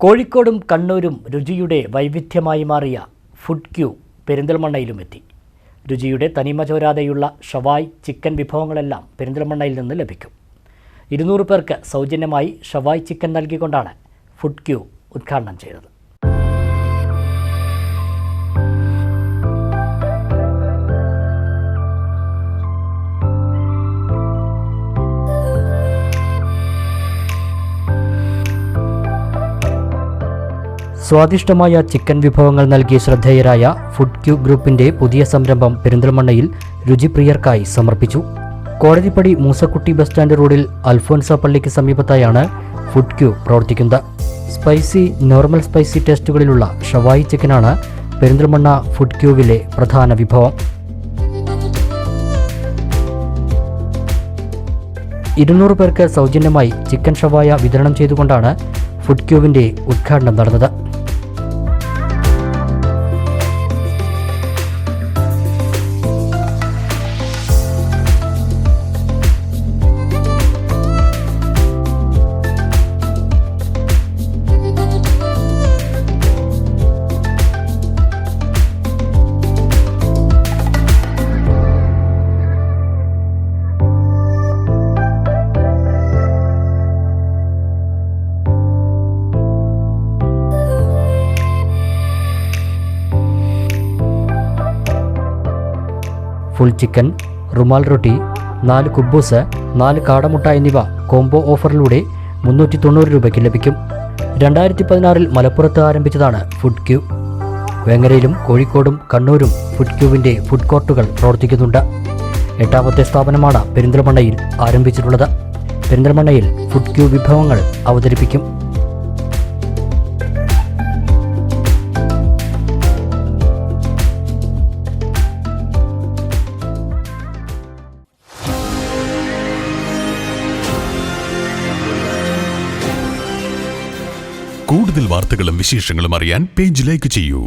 കോഴിക്കോടും കണ്ണൂരും രുചിയുടെ വൈവിധ്യമായി മാറിയ ഫുഡ് ക്യൂ പെരിന്തൽമണ്ണയിലുമെത്തി. രുചിയുടെ തനിമ ചോരാതെയുള്ള ഷവായ് ചിക്കൻ വിഭവങ്ങളെല്ലാം പെരിന്തൽമണ്ണയിൽ നിന്ന് ലഭിക്കും. 200 പേർക്ക് സൗജന്യമായി ഷവായ് ചിക്കൻ നൽകിക്കൊണ്ടാണ് ഫുഡ് ക്യൂ ഉദ്ഘാടനം ചെയ്തത്. സ്വാദിഷ്ടമായ ചിക്കൻ വിഭവങ്ങൾ നൽകി ശ്രദ്ധേയരായ ഫുഡ് ക്യൂ ഗ്രൂപ്പിന്റെ പുതിയ സംരംഭം പെരിന്തൽമണ്ണയിൽ രുചിപ്രിയർക്കായി സമർപ്പിച്ചു. കോടതിപ്പടി മൂസക്കുട്ടി ബസ് സ്റ്റാൻഡ് റോഡിൽ അൽഫോൻസ പള്ളിക്ക് സമീപത്തായാണ് ഫുഡ് ക്യൂ പ്രവർത്തിക്കുന്നത്. സ്പൈസി, നോർമൽ സ്പൈസി ടേസ്റ്റുകളിലുള്ള ഷവായി ചിക്കനാണ് പെരിന്തൽമണ്ണ ഫുഡ് ക്യൂവിലെ പ്രധാന വിഭവം. 200 പേർക്ക് സൗജന്യമായി ചിക്കൻ ഷവായ വിതരണം ചെയ്തുകൊണ്ടാണ് ഫുഡ് ക്യൂവിന്റെ ഉദ്ഘാടനം നടന്നത്. ഫുൾ ചിക്കൻ, റുമാൽ റൊട്ടി, 4 കുബൂസ്, 4 കാടമുട്ട എന്നിവ കോംബോ ഓഫറിലൂടെ 390 രൂപയ്ക്ക് ലഭിക്കും. 2016-ൽ മലപ്പുറത്ത് ആരംഭിച്ചതാണ് ഫുഡ് ക്യൂ. വേങ്ങരയിലും കോഴിക്കോടും കണ്ണൂരും ഫുഡ് ക്യൂവിന്റെ ഫുഡ് കോർട്ടുകൾ പ്രവർത്തിക്കുന്നുണ്ട്. 8ാമത്തെ സ്ഥാപനമാണ് പെരിന്തൽമണ്ണയിൽ ആരംഭിച്ചിട്ടുള്ളത്. പെരിന്തൽമണ്ണയിൽ ഫുഡ് ക്യൂ വിഭവങ്ങൾ അവതരിപ്പിക്കും. കൂടുതൽ വാർത്തകളും വിശേഷങ്ങളും അറിയാൻ പേജ് ലൈക്ക് ചെയ്യൂ.